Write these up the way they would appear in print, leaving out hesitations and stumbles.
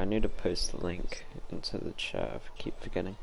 need to post the link into the chat. I keep forgetting.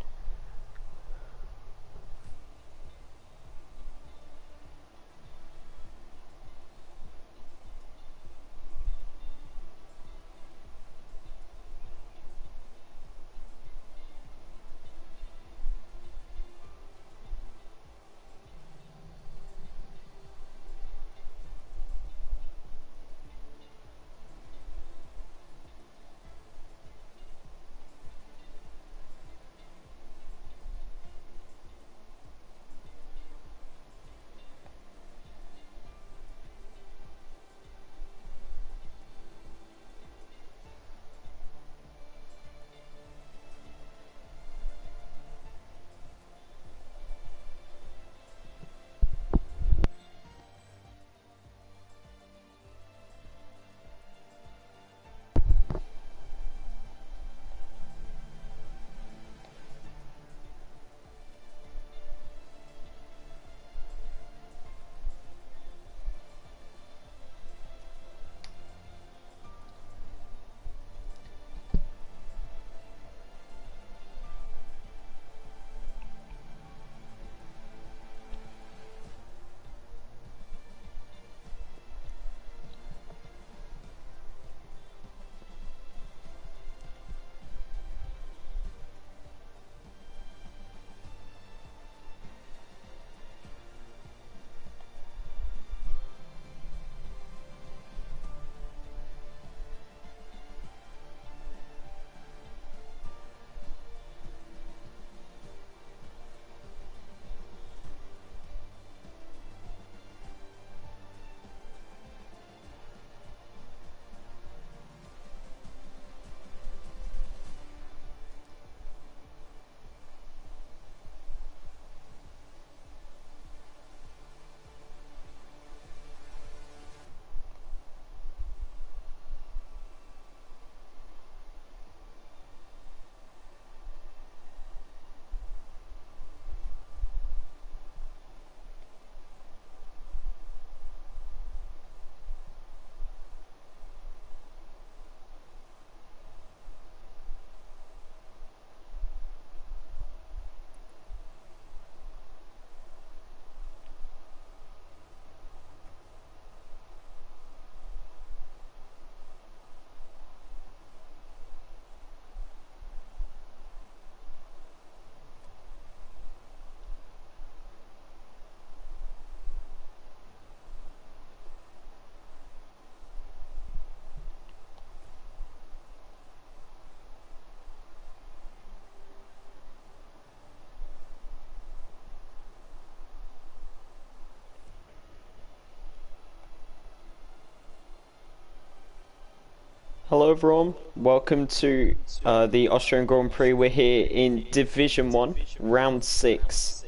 Hello everyone, welcome to the Austrian Grand Prix. We're here in Division 1, Round 6,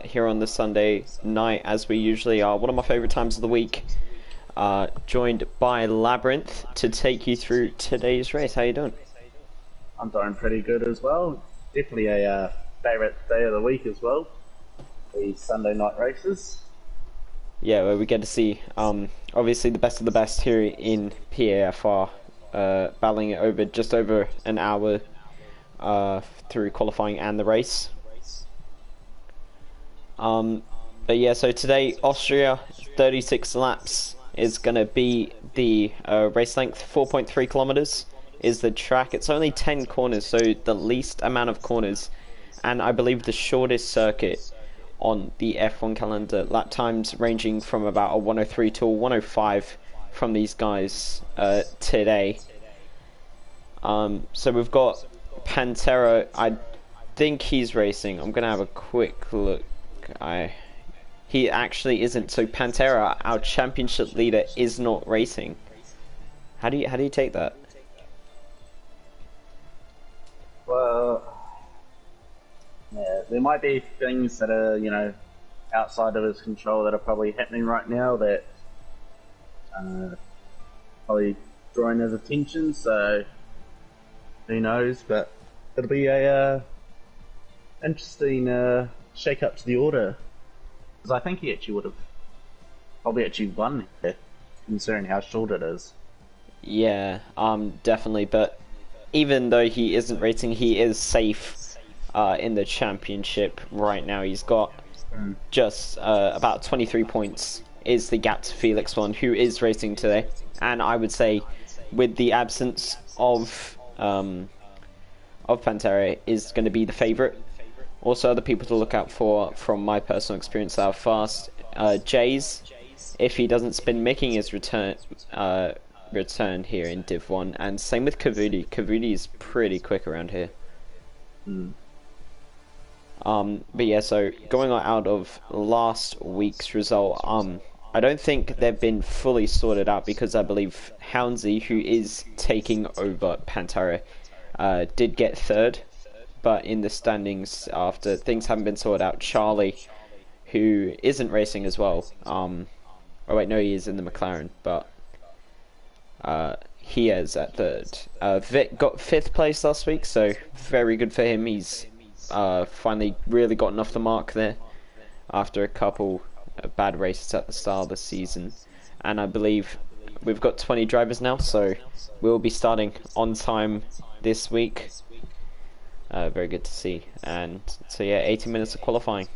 here on the Sunday night as we usually are. One of my favourite times of the week, joined by Labyrinth to take you through today's race. How you doing? I'm doing pretty good as well. Definitely a favourite day of the week as well, the Sunday night races. Yeah, well, we get to see obviously the best of the best here in PAFR. Battling it over just over an hour through qualifying and the race. But yeah, so today Austria 36 laps is going to be the race length. 4.3 kilometers is the track. It's only 10 corners, so the least amount of corners, and I believe the shortest circuit on the F1 calendar. Lap times ranging from about a 103 to a 105 from these guys today. So we've got Pantera. I think he's racing. I'm gonna have a quick look. He actually isn't. So Pantera, our championship leader, is not racing. How do you take that? Well, yeah, there might be things that are, outside of his control that are probably happening right now that probably drawing his attention, so who knows, but it'll be a interesting shake up to the order, because I think he actually would have probably actually won here, considering how short it is. Yeah, definitely, but even though he isn't racing, he is safe in the championship right now. He's got just about 23 points is the gap to Felix One, who is racing today. And I would say, with the absence of Pantera, is going to be the favourite. Also, other people to look out for, from my personal experience, that are fast. Jays, if he doesn't spin, making his return here in Div 1. And same with Kavudi. Kavudi is pretty quick around here. But yeah, so going out of last week's result, I don't think they've been fully sorted out, because I believe Houndsy, who is taking over Pantera, did get third. But in the standings, after things haven't been sorted out, Charlie, who isn't racing as well, oh wait, no, he is in the McLaren, but he is at third. Vic got 5th place last week, so very good for him. He's finally really gotten off the mark there after a couple of bad races at the start of the season. And I believe we've got 20 drivers now, so we'll be starting on time this week. Very good to see. And so yeah, 80 minutes of qualifying.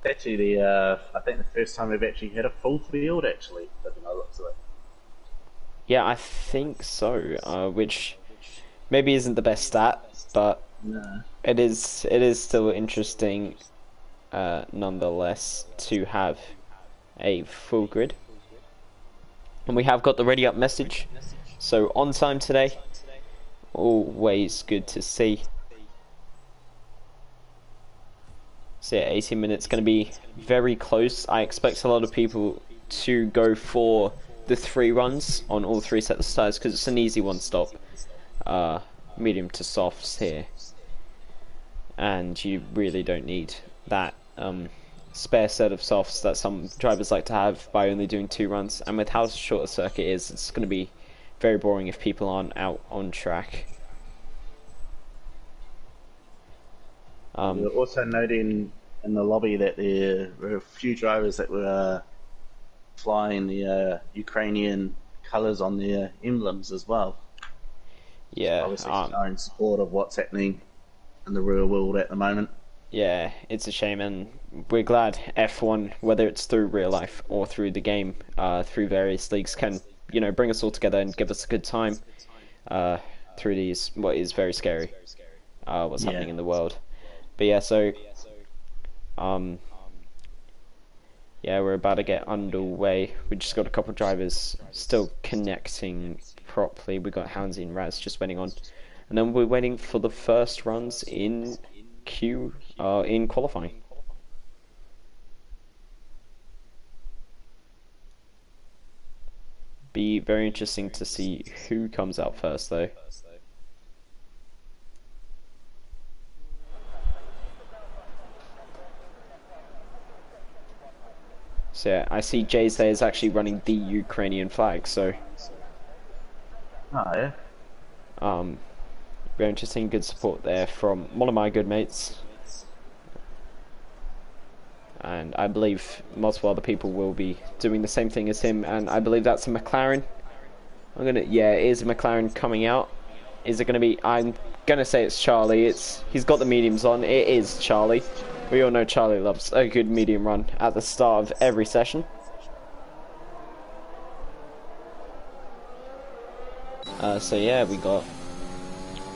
Actually, I think the first time we've actually had a full field, actually, looking by the looks of it. Yeah, I think so. Which maybe isn't the best stat, but No. it is still interesting, nonetheless, to have a full grid. And we have got the ready up message. So on time today, always good to see. So yeah, 18 minutes going to be very close. I expect a lot of people to go for the 3 runs on all 3 sets of tires, because it's an easy one stop. Medium to softs here. And you really don't need that spare set of softs that some drivers like to have by only doing 2 runs. And with how short a circuit is, it's going to be very boring if people aren't out on track. We're also noting in the lobby that there were a few drivers that were flying the Ukrainian colours on their emblems as well. Yeah, obviously showing support of what's happening in the real world at the moment. Yeah, it's a shame, and we're glad F1, whether it's through real life or through the game, through various leagues, can bring us all together and give us a good time through these what is very scary what's happening in the world. But yeah, so yeah, we're about to get underway. We just got a couple of drivers still connecting properly. We got Houndsy and Raz just waiting on, and then we're waiting for the first runs in in qualifying. Be very interesting to see who comes out first, though. So yeah, I see Jay's there is actually running the Ukrainian flag, so Oh yeah. Very interesting, good support there from one of my good mates. And I believe multiple other people will be doing the same thing as him, and I believe that's a McLaren. Yeah, it is a McLaren coming out. Is it gonna be, I'm gonna say it's Charlie. He's got the mediums on. It is Charlie. We all know Charlie loves a good medium run at the start of every session. So yeah, we got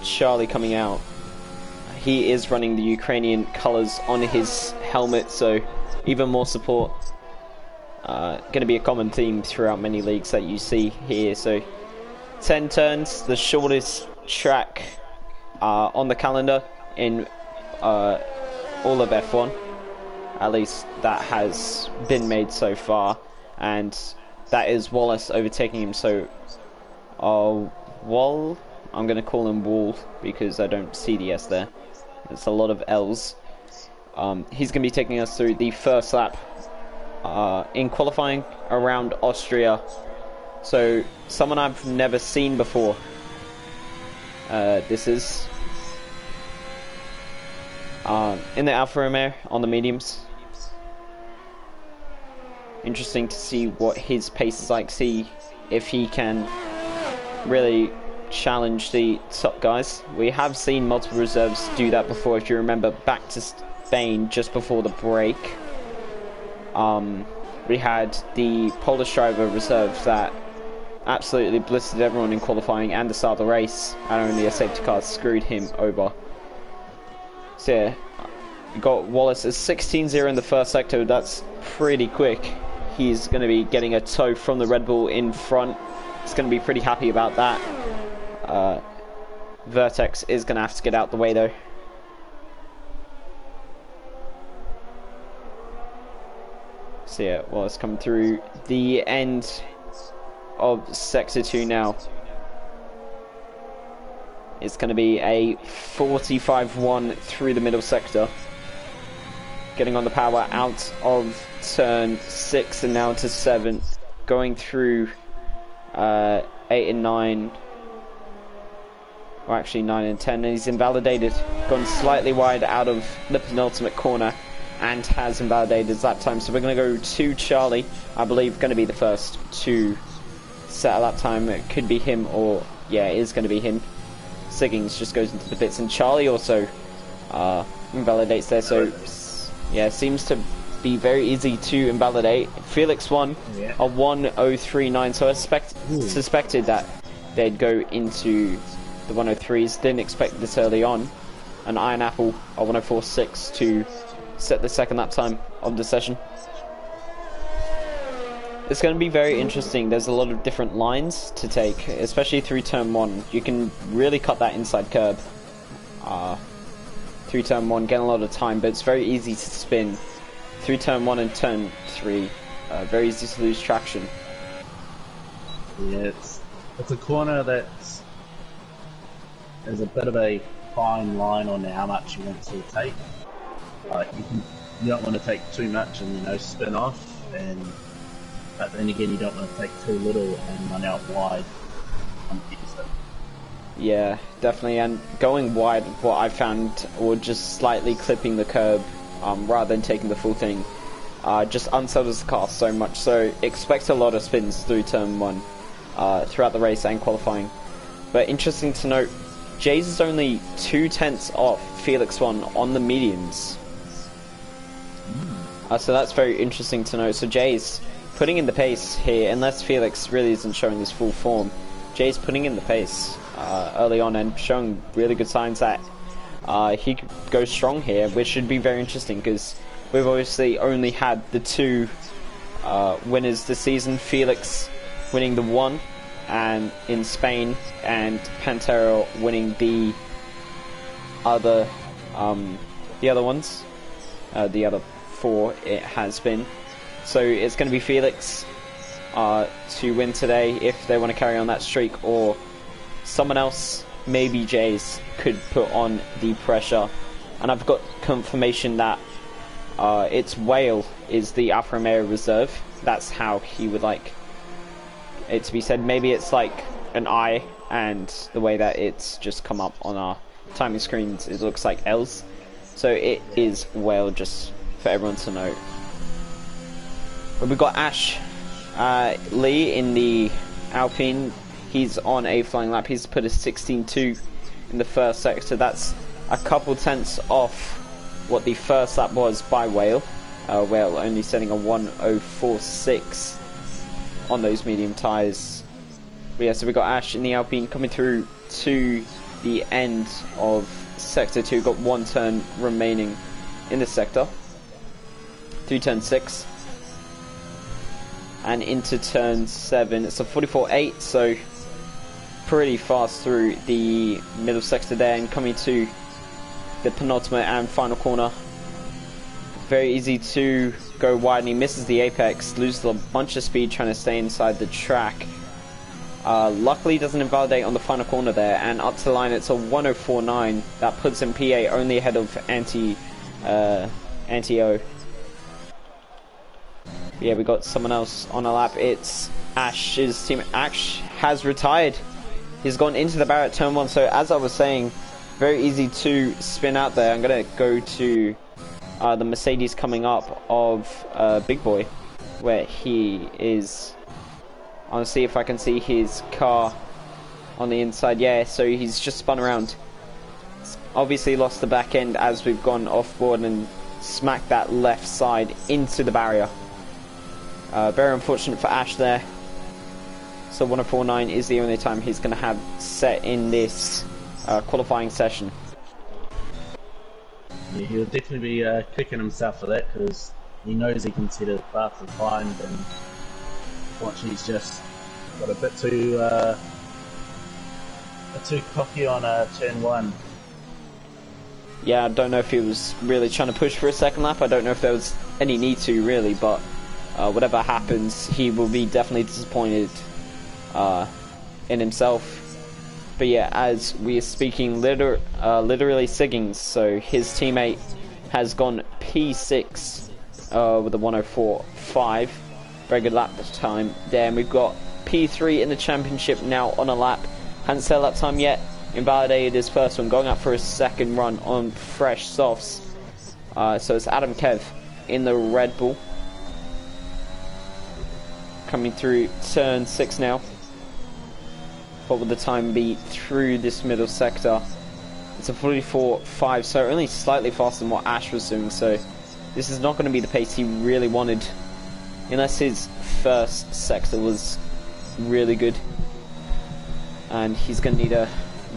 Charlie coming out. He is running the Ukrainian colours on his helmet, so even more support. Going to be a common theme throughout many leagues that you see here. So 10 turns, the shortest track on the calendar in all of F1. At least that has been made so far, and that is Wallace overtaking him. So Wall, I'm going to call him Wall because I don't see the S there. It's a lot of L's. He's going to be taking us through the first lap in qualifying around Austria. So someone I've never seen before. This is in the Alfa Romeo on the mediums. Interesting to see what his pace is like, see if he can really challenge the top guys. We have seen multiple reserves do that before. If you remember back to Spain just before the break, we had the Polish driver reserve that absolutely blistered everyone in qualifying and the start of the race, and only a safety car screwed him over. So yeah, we got Wallace at 16-0 in the first sector. That's pretty quick. He's going to be getting a tow from the Red Bull in front. He's going to be pretty happy about that. Vertex is going to have to get out the way though. So yeah, Wallace coming through the end of Sector 2 now. It's going to be a 45-1 through the middle sector. Getting on the power out of turn 6 and now to 7. Going through 8 and 9. Or actually 9 and 10. And he's invalidated. Gone slightly wide out of the penultimate corner. And has invalidated his lap time. So we're going to go to Charlie. I believe going to be the first to set a lap time. It could be him or... yeah, it is going to be him. Siggings just goes into the pits. And Charlie also invalidates there. So... yeah, seems to be very easy to invalidate. Felix won a 1:03.9, so I suspected that they'd go into the 1:03s. Didn't expect this early on. An Iron Apple, a 1:04.6 to set the second lap time of the session. It's going to be very interesting. There's a lot of different lines to take, especially through turn 1. You can really cut that inside curb. Through turn 1, getting a lot of time, but it's very easy to spin through turn 1 and turn 3. Very easy to lose traction. Yeah, it's a corner there's a bit of a fine line on how much you want to take. You don't want to take too much and spin off, but then again you don't want to take too little and run out wide on the exit. Yeah, definitely, and going wide, what I found, or just slightly clipping the curb rather than taking the full thing, just unsettles the car so much. So expect a lot of spins through turn 1 throughout the race and qualifying. But interesting to note, Jays is only 0.2 off Felix 1 on the mediums. So that's very interesting to note. So Jays putting in the pace here, unless Felix really isn't showing his full form. Jays putting in the pace early on and showing really good signs that he could go strong here, which should be very interesting because we've obviously only had the 2 winners this season. Felix winning the 1 and in Spain, and Pantero winning the other ones, the other 4 it has been. So it's going to be Felix to win today if they want to carry on that streak, or someone else, maybe Jays, could put on the pressure. And I've got confirmation that it's Whale is the Alfa Romeo reserve. That's how he would like it to be said. Maybe it's like an I, and the way that it's just come up on our timing screens, it looks like L's. So it is Whale, just for everyone to know. But we've got Ash Lee in the Alpine. He's on a flying lap. He's put a 16.2 in the first sector. That's a couple tenths off what the first lap was by Whale. Whale only setting a 1:04.6 on those medium tyres. But yeah, so we got Ash in the Alpine coming through to the end of sector 2. Got 1 turn remaining in this sector. Through turn 6. And into turn 7. It's a 44.8, so pretty fast through the middle sector there, and coming to the penultimate and final corner. Very easy to go wide, and he misses the apex, loses a bunch of speed trying to stay inside the track. Luckily doesn't invalidate on the final corner there, and up to the line it's a 1:04.9. That puts him PA only ahead of Anti-O. Yeah, we got someone else on a lap. It's Ash's team. Ash has retired. He's gone into the barrier at turn 1. So as I was saying, very easy to spin out there. I'm going to go to the Mercedes coming up of Big Boy. where he is. I'll see if I can see his car on the inside. Yeah, so he's just spun around. Obviously lost the back end as we've gone off board and smacked that left side into the barrier. Very unfortunate for Ash there. So 104.9 is the only time he's going to have set in this qualifying session. Yeah, he'll definitely be kicking himself for that because he knows he can set a faster time, and unfortunately he's just got a bit too cocky on turn 1. Yeah, I don't know if he was really trying to push for a second lap. I don't know if there was any need to really, but whatever happens, he will be definitely disappointed in himself. But yeah, as we are speaking, literally Siggings, so his teammate has gone P6 with a 104.5. Very good lap time there. And we've got P3 in the championship now on a lap. Hasn't set a lap time yet. Invalidated his first one, going up for his second run on fresh softs. So it's Adam Kev in the Red Bull. Coming through turn 6 now. What would the time be through this middle sector? It's a 44.5, so only slightly faster than what Ash was doing, so this is not going to be the pace he really wanted, unless his first sector was really good. And he's going to need a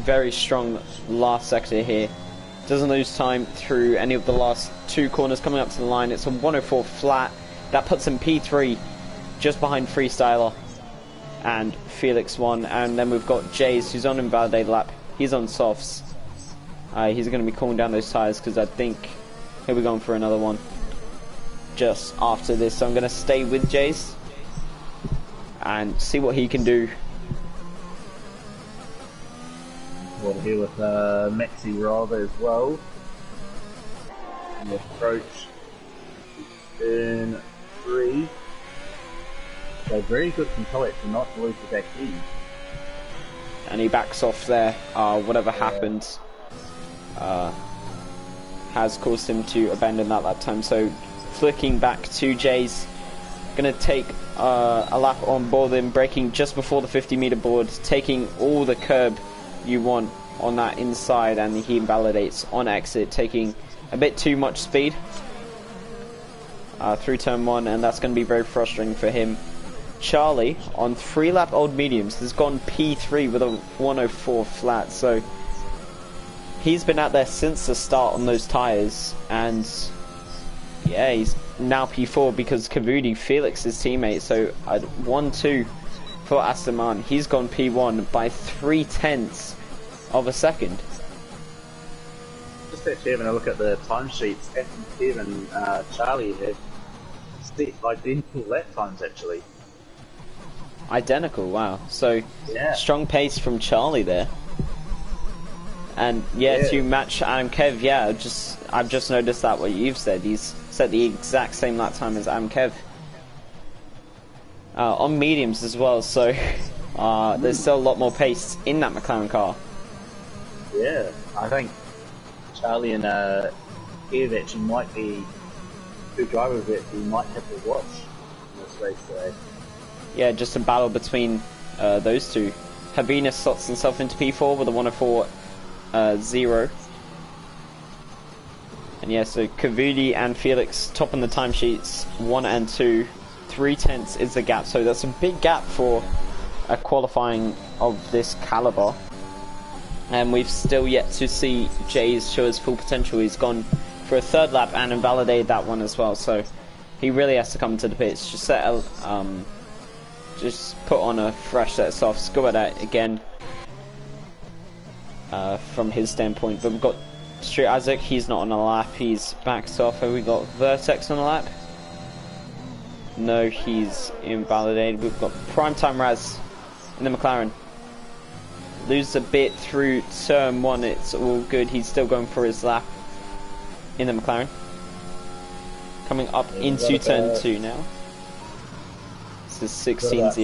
very strong last sector here. Doesn't lose time through any of the last 2 corners coming up to the line. It's a 104 flat. That puts him P3, just behind Freestyler and Felix 1, and then we've got Jays, who's on invalidated lap. He's on softs. He's going to be cooling down those tyres because I think he'll be going for another one just after this. So I'm going to stay with Jays and see what he can do. We're here with Maxi Rob as well. And the approach turn 3. So very good control to not lose the back end. And he backs off there. Whatever happened has caused him to abandon that lap time. So flicking back to Jays. Going to take a lap on board him, braking just before the 50-meter board, taking all the curb you want on that inside, and he invalidates on exit, taking a bit too much speed through turn 1, and that's going to be very frustrating for him. Charlie on 3-lap old mediums has gone P3 with a 104 flat, so he's been out there since the start on those tyres, and yeah, he's now P4 because Kavudi, Felix's teammate, so 1-2 for Aston Martin. He's gone P1 by 0.3 of a second. Just actually having a look at the timesheets, Aston Kev and Charlie have identical lap times actually. Identical, wow. So yeah, strong pace from Charlie there. And yeah, to match Adam Kev, yeah, I've just noticed that what you've said. He's set the exact same lap time as Adam Kev. On mediums as well, so there's still a lot more pace in that McLaren car. Yeah, I think Charlie and Kev actually might be 2 drivers that we might have to watch in this race today. Yeah, just a battle between those two. Habina slots himself into P4 with a 104.0. And yeah, so Kavudi and Felix top on the timesheets, 1 and 2. 0.3 is the gap, so that's a big gap for a qualifying of this caliber. And we've still yet to see Jays show his full potential. He's gone for a 3rd lap and invalidated that one as well, so he really has to come to the pits. Just put on a fresh set of softs, go at that again from his standpoint. But we've got Street Isaac, he's not on a lap, he's backed off. Have we got Vertex on a lap? No, he's invalidated. We've got Primetime Raz in the McLaren. Loses a bit through turn 1, it's all good. He's still going for his lap in the McLaren. Coming up into turn 2 now. This is 16-0.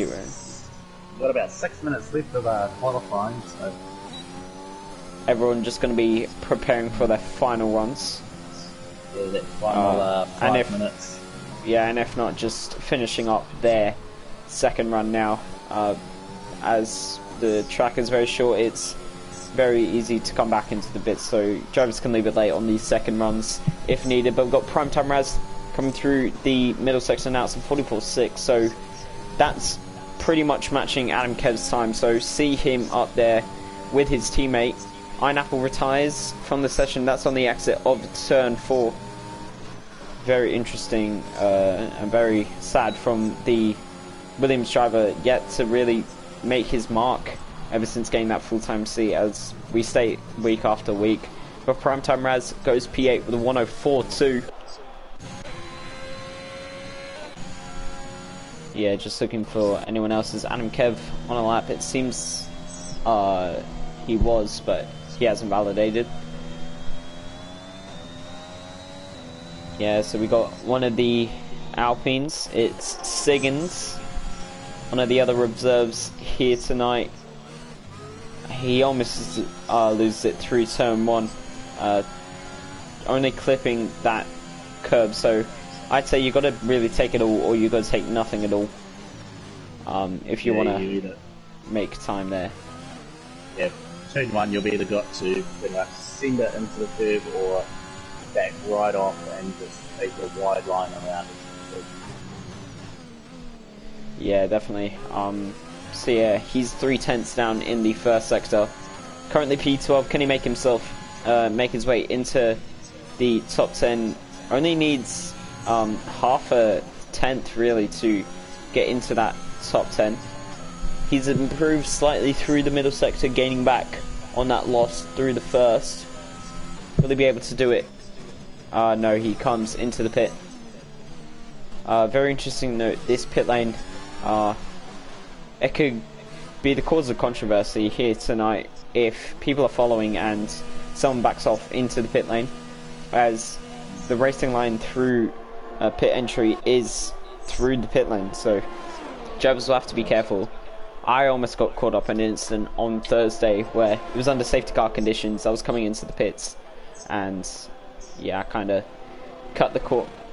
We've got about 6 minutes left of qualifying, so everyone just going to be preparing for their final runs. Yeah, that final 5 minutes. Yeah, and if not, just finishing up their second run now. As the track is very short, it's very easy to come back into the pits, so drivers can leave it late on these second runs if needed. But we've got Primetime Raz coming through the middle section now. It's a 44.6, so that's pretty much matching Adam Kev's time. So see him up there with his teammate. Ironapple retires from the session. That's on the exit of turn 4. Very interesting and very sad from the Williams driver, yet to really make his mark ever since getting that full-time seat, as we state week after week. But Primetime Raz goes P8 with a 104.2. Yeah, just looking for anyone else's. Adam Kev on a lap. It seems he was, but he hasn't validated. Yeah, so we got one of the Alpines. It's Siggins, one of the other reserves here tonight. He almost loses it through turn 1, only clipping that curb. So I'd say you got to really take it all, or you got to take nothing at all. If you want to make time there. Yeah, turn 1 you'll be either got to send it into the curb or back right off and just take a wide line around it. Yeah, definitely. So yeah, he's 3/10 down in the first sector. Currently P12. Can he make himself make his way into the top 10? Only needs half a tenth really to get into that top 10. He's improved slightly through the middle sector, gaining back on that loss through the first. Will he be able to do it? No, he comes into the pit. Very interesting note, this pit lane, it could be the cause of controversy here tonight if people are following and someone backs off into the pit lane, as the racing line through pit entry is through the pit lane, so drivers will have to be careful. I almost got caught up in an incident on Thursday where it was under safety car conditions. I was coming into the pits and yeah, I kind of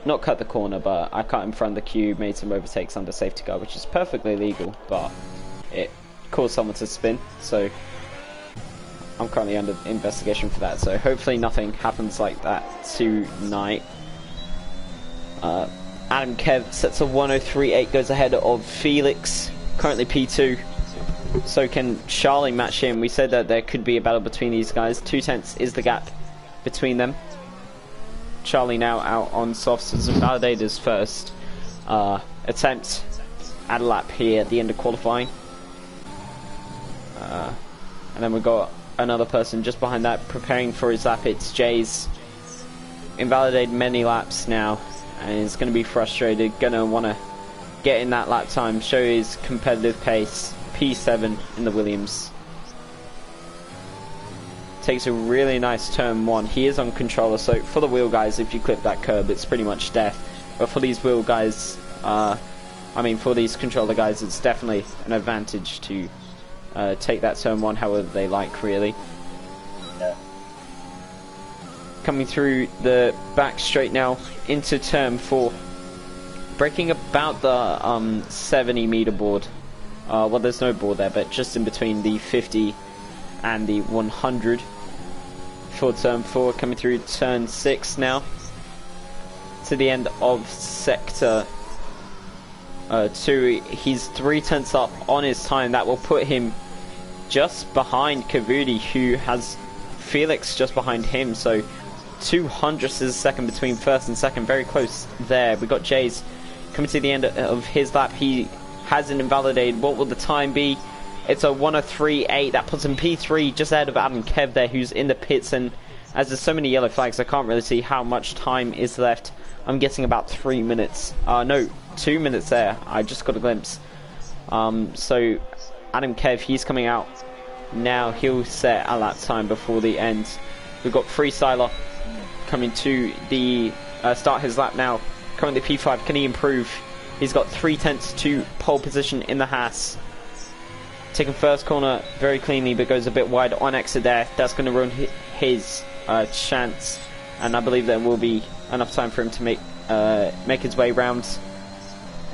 not cut the corner, but I cut in front of the queue, made some overtakes under safety car, which is perfectly legal, but it caused someone to spin, so I'm currently under investigation for that, so hopefully nothing happens like that tonight. Adam Kev sets a 103.8, goes ahead of Felix, currently P2. So can Charlie match him? We said that there could be a battle between these guys. 2/10 is the gap between them. Charlie now out on softs as Validator's first attempt at a lap here at the end of qualifying. And then we've got another person just behind that preparing for his lap. It's Jay's. Invalidated many laps now and is going to be frustrated, going to want to get in that lap time, show his competitive pace. P7 in the Williams. Takes a really nice turn 1. He is on controller, so for the wheel guys, if you clip that curb, it's pretty much death. But for these wheel guys, for these controller guys, it's definitely an advantage to take that turn 1 however they like, really. Yeah. Coming through the back straight now into turn 4. Breaking about the 70 meter board. Well, there's no board there, but just in between the 50 and the 100 for turn 4. Coming through turn 6 now to the end of sector 2. He's 3/10 up on his time. That will put him just behind Kavudi, who has Felix just behind him, so 200ths is a second between first and second. Very close there. We got Jays coming to the end of his lap. He hasn't invalidated. What will the time be? It's a 103.8. That puts him P3, just ahead of Adam Kev there, who's in the pits. And as there's so many yellow flags, I can't really see how much time is left. I'm guessing about 3 minutes. No, 2 minutes there. I just got a glimpse. So Adam Kev, he's coming out now. He'll set a lap time before the end. We've got Freestyler coming to the start his lap now. Currently P5. Can he improve? He's got 3/10 to pole position in the Haas. Taking first corner very cleanly, but goes a bit wide on exit there. That's going to ruin his chance, and I believe there will be enough time for him to make make his way round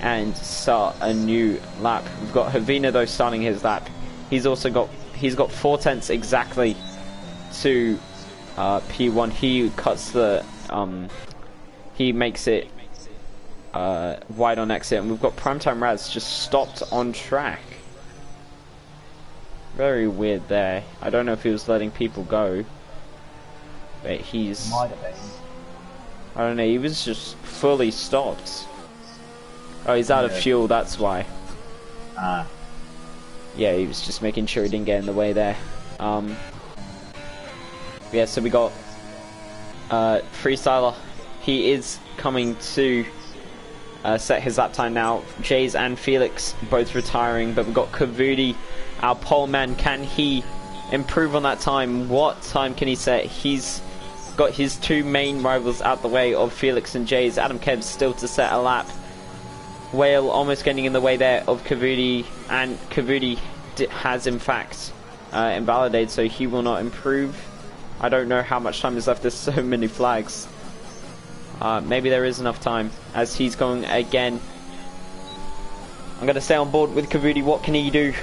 and start a new lap. We've got Havina though starting his lap. He's got 4 tenths exactly to P1. He cuts the he makes it wide on exit, and we've got Primetime Raz just stopped on track. Very weird there. I don't know if he was letting people go, but he's... Might have been. I don't know, he was just fully stopped. Oh, he's out of fuel, that's why. Yeah, he was just making sure he didn't get in the way there. Yeah, so we got Freestyler. He is coming to set his lap time now. Jays and Felix both retiring, but we've got Kavudi, our pole man. Can he improve on that time? What time can he set? He's got his 2 main rivals out the way of Felix and Jays. Adam Kev's still to set a lap. Whale almost getting in the way there of Kavudi, and Kavudi has in fact invalidated, so he will not improve. I don't know how much time is left. There's so many flags. Maybe there is enough time as he's going again. I'm going to stay on board with Kavudi. What can he do?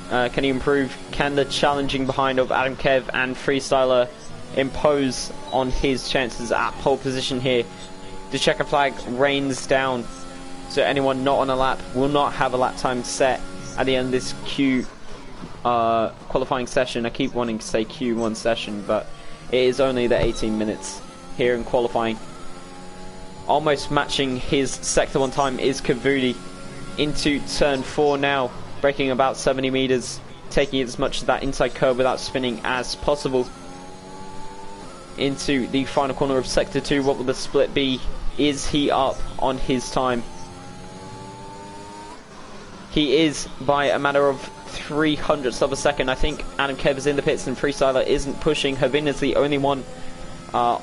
Can he improve? Can the challenging behind of Adam Kev and Freestyler impose on his chances at pole position here? The checker flag rains down, so anyone not on a lap will not have a lap time set at the end of this qualifying session. I keep wanting to say Q1 session, but it is only the 18 minutes here in qualifying. Almost matching his sector 1 time is Kavudi into turn 4 now, braking about 70 meters, taking as much of that inside curve without spinning as possible. Into the final corner of sector 2, what will the split be? Is he up on his time? He is by a matter of 300ths of a second. I think Adam Kev is in the pits and Freestyler isn't pushing. Havin is the only one or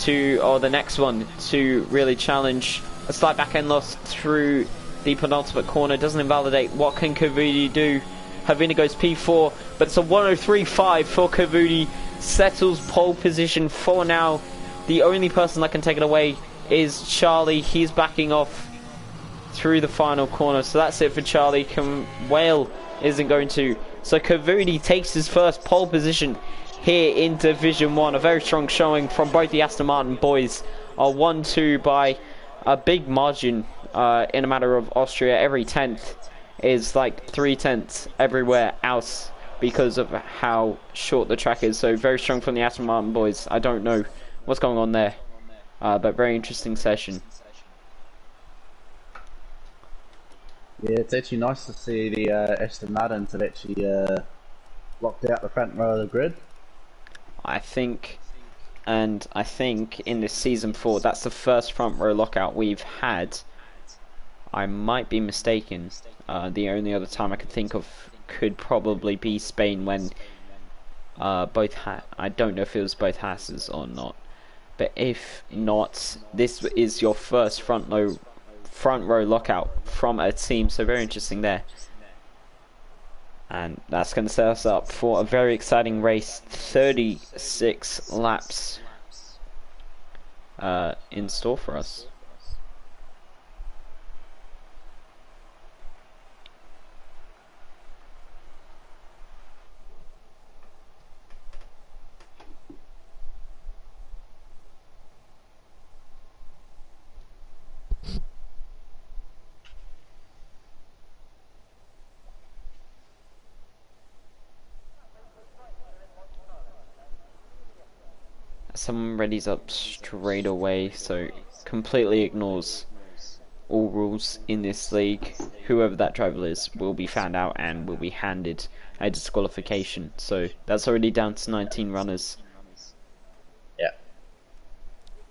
the next one to really challenge. A slight back end loss through the penultimate corner doesn't invalidate. What can Kavudi do? Havina goes P4, but it's a 103.5 for Kavudi. Settles pole position for now. The only person that can take it away is Charlie. He's backing off through the final corner, so that's it for Charlie. Whale isn't going to. So Kavudi takes his first pole position here in Division 1. A very strong showing from both the Aston Martin boys. 1-2 by a big margin in a matter of Austria. Every 10th is like 3 tenths everywhere else because of how short the track is. So very strong from the Aston Martin boys. I don't know what's going on there, but very interesting session. Yeah, it's actually nice to see the Aston Martins have actually locked out the front row of the grid. I think in this season 4, that's the first front row lockout we've had. I might be mistaken. The only other time I could think of could probably be Spain when I don't know if it was both Hasses or not. But if not, this is your first front row lockout from a team, so very interesting there. And that's going to set us up for a very exciting race. 36 laps in store for us. Someone readies up straight away, so completely ignores all rules in this league. Whoever that driver is will be found out and will be handed a disqualification. So that's already down to 19 runners.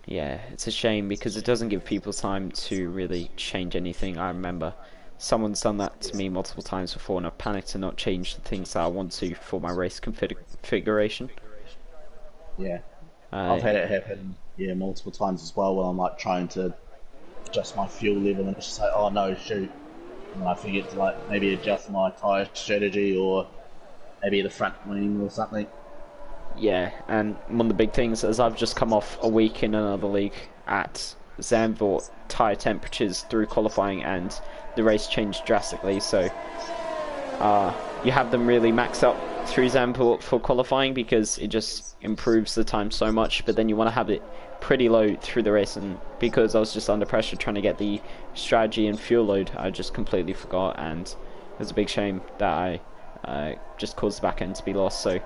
Yeah, it's a shame because it doesn't give people time to really change anything. I remember someone's done that to me multiple times before, and I've panicked to not change the things that I want to for my race configuration. Yeah. I've had it happen, multiple times as well, where I'm like trying to adjust my fuel level and it's just like, oh no, shoot. And I forget to like maybe adjust my tyre strategy or maybe the front wing or something. Yeah, and one of the big things is I've just come off a week in another league at Zandvoort. Tire temperatures through qualifying and the race changed drastically, so you have them really maxed up through Zandvoort for qualifying because it just improves the time so much, but then you want to have it pretty low through the race, and because I was just under pressure trying to get the strategy and fuel load, I just completely forgot, and it was a big shame that I just caused the back end to be lost. So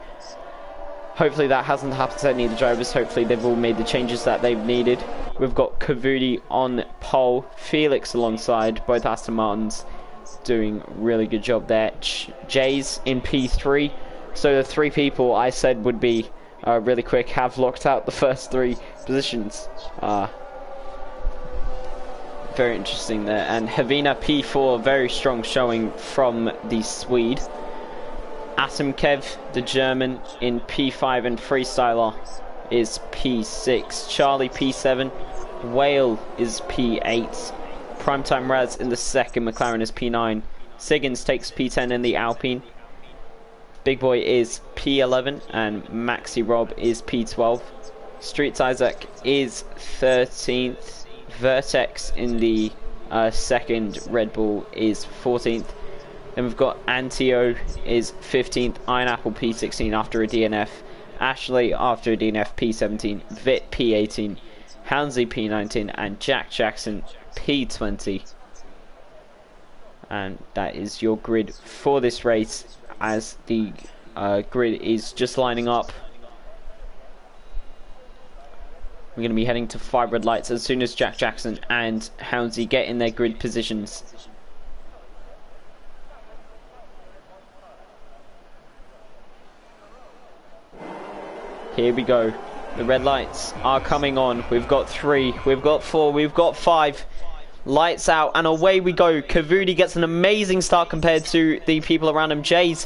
hopefully that hasn't happened to any of the drivers. Hopefully they've all made the changes that they've needed. We've got Kavudi on pole, Felix alongside, both Aston Martins doing really good job there. Jay's in P3, so the 3 people I said would be really quick have locked out the first 3 positions. Very interesting there. And Havina P4, very strong showing from the Swede. Asimkev, the German, in P5, and Freestyler is P6. Charlie P7, Whale is P8. Primetime Raz in the second, McLaren is P9. Siggins takes P10 in the Alpine. Big Boy is P11 and Maxi Rob is P12. Streets Isaac is 13th. Vertex in the second, Red Bull is 14th. Then we've got Antio is 15th, Iron Apple P16 after a DNF, Ashley after a DNF P17, Vit P18, Hounsley P19, and Jack Jackson P20. And that is your grid for this race, as the grid is just lining up. We're going to be heading to 5 red lights as soon as Jack Jackson and Houndsy get in their grid positions. Here we go. The red lights are coming on. We've got 3, we've got 4, we've got 5. Lights out and away we go. Kavudi gets an amazing start compared to the people around him. Jay's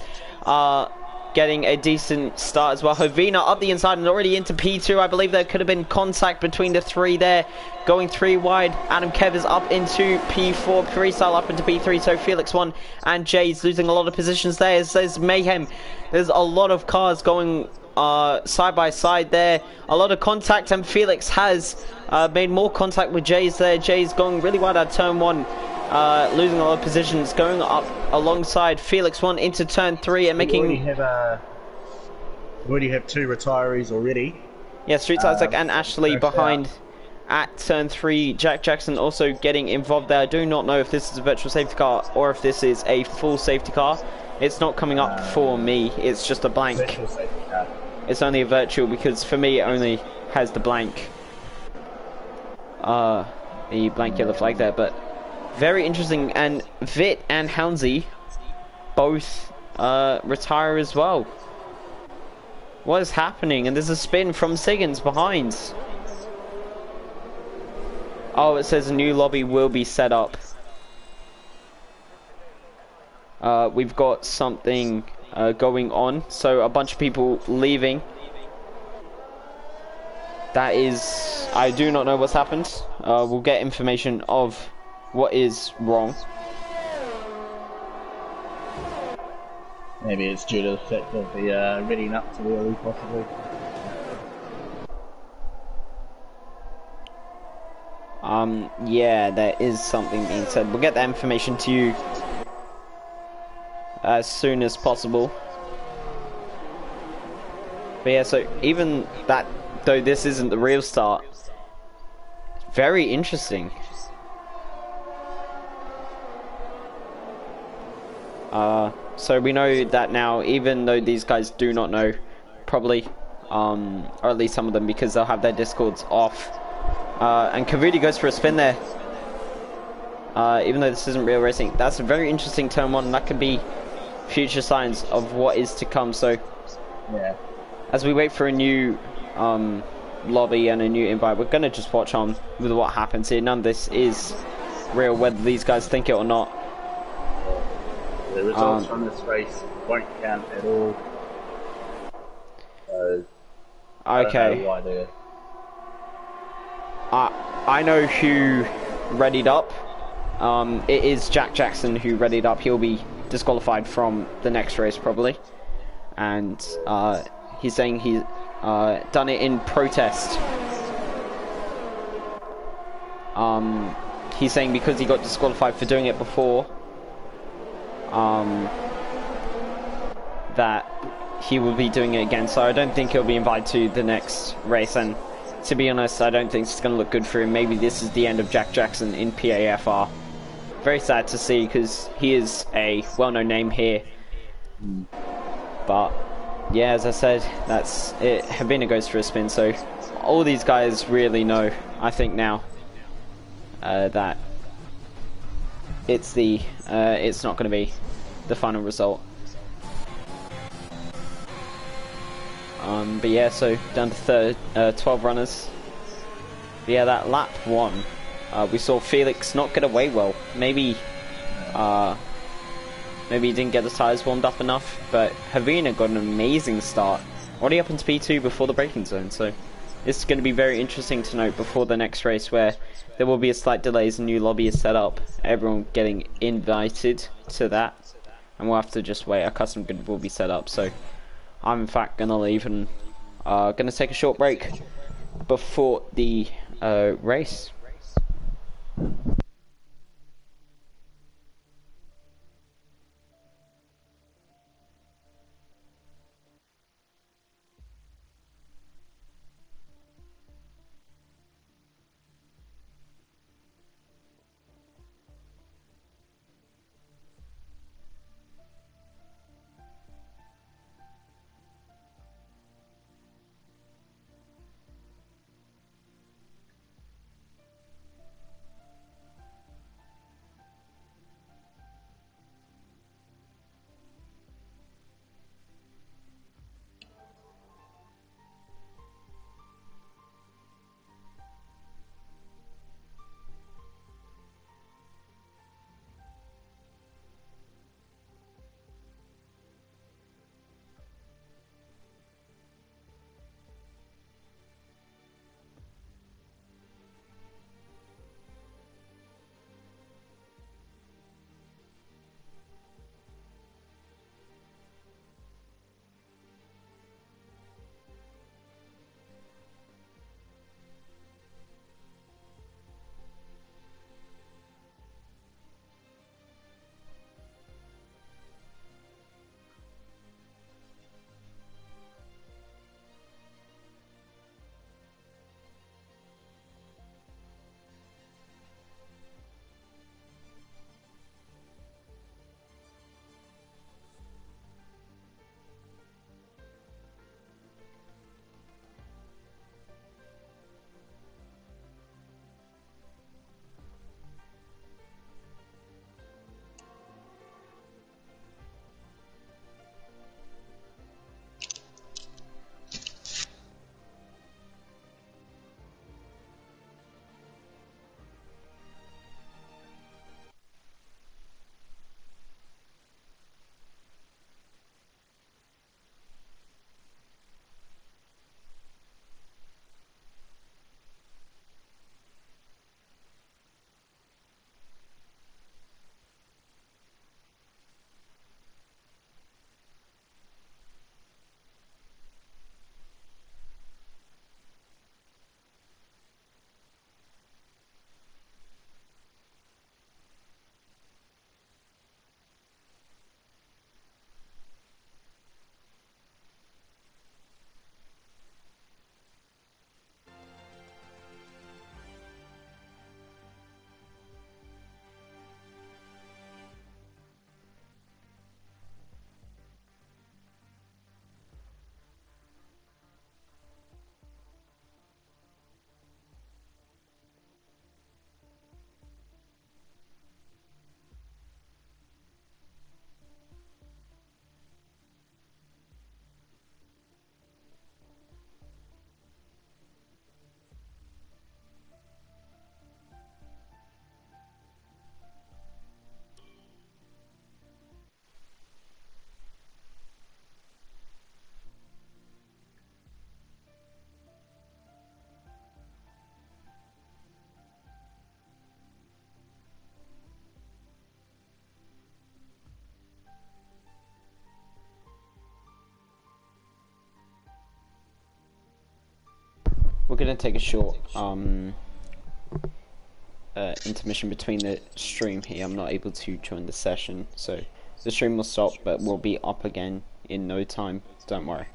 getting a decent start as well. Hovina up the inside and already into P2. I believe there could have been contact between the 3 there. Going 3 wide. Adam Kev is up into P4. Freestyle up into P3. So Felix 1 and Jay's losing a lot of positions there. There's mayhem. There's a lot of cars going side by side there. A lot of contact, and Felix has made more contact with Jay's there. Jay's going really wide at turn 1. Losing a lot of positions, going up alongside Felix 1 into turn 3 and making... We already have 2 retirees already. Yeah, Streets Isaac and Ashley behind at turn 3. Jack Jackson also getting involved there. I do not know if this is a virtual safety car or if this is a full safety car. It's not coming up for me, it's just a blank. It's only a virtual because for me it only has the blank. The blank yellow flag there, but very interesting. And Vit and Houndsy both retire as well. What is happening? And there's a spin from Siggins behind. Oh, it says a new lobby will be set up. We've got something going on, so a bunch of people leaving. That is, I do not know what's happened. We'll get information of what is wrong. Maybe it's due to the fact of the reading up too early, possibly. Yeah, there is something being said. We'll get that information to you as soon as possible. But yeah, so even that, though this isn't the real start, very interesting. So we know that now, even though these guys do not know, probably, or at least some of them, because they'll have their discords off. And Kavudi goes for a spin there. Even though this isn't real racing, that's a very interesting turn 1, and that could be future signs of what is to come. So yeah, as we wait for a new lobby and a new invite, we're gonna just watch on with what happens here. None of this is real, whether these guys think it or not. The results from this race won't count at all. So okay, I don't know why they're... I know who readied up. It is Jack Jackson who readied up. He'll be disqualified from the next race probably, and he's saying done it in protest. He's saying because he got disqualified for doing it before, that he will be doing it again. So I don't think he'll be invited to the next race. And to be honest, I don't think it's going to look good for him. Maybe this is the end of Jack Jackson in PAFR. Very sad to see because he is a well-known name here. But yeah, as I said, that's it. Havina goes for a spin. So all these guys really know, I think now, that it's not going to be the final result. But yeah, so down to 12 runners. But yeah, that lap 1, we saw Felix not get away well. Maybe he didn't get the tyres warmed up enough, but Havina got an amazing start, already up into P2 before the braking zone. So this is going to be very interesting to note before the next race, where there will be a slight delay as a new lobby is set up, everyone getting invited to that, and we'll have to just wait. A custom grid will be set up. So I'm in fact going to leave and going to take a short break before the race. gonna take a short intermission between the stream here. I'm not able to join the session, so the stream will stop, but we'll be up again in no time. Don't worry.